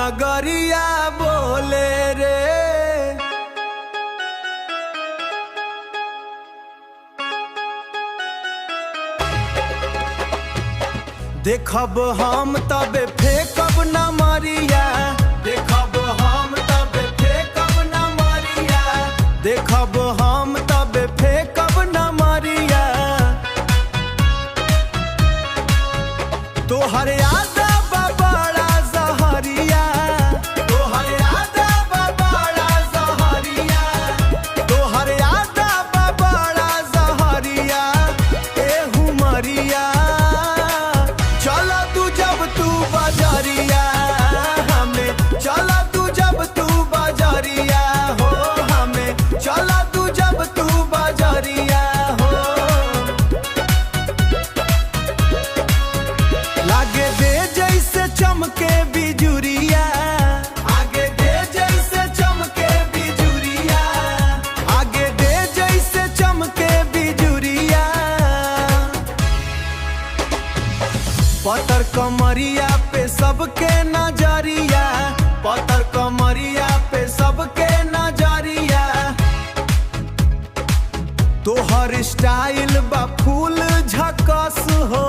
नगरिया बोले रे। देखब हम तबे फेंकब न मरिया, देखब हम तबे फेंकब न मरिया, देखब हम तबे फेंकब न मरिया। तोहर याद बड़ा जहरिया, तोहर याद बड़ा जहरिया, तोहर याद बड़ा जहरिया। एहू मरिया चला तू जब तू बजरिया, हमें चला तू जब तू बजरिया हो, हमें चला तू जब तू बजरिया हो। लागे दे जैसे चमके बिजुरिया, आगे दे जैसे चमके बिजुरिया, आगे दे जैसे चमके बिजुरिया। पत्थर कमरिया पे सबके नजरिया, पत्थर कमरिया पे सबके नजरिया। तोहर स्टाइल बा फूल झकस हो,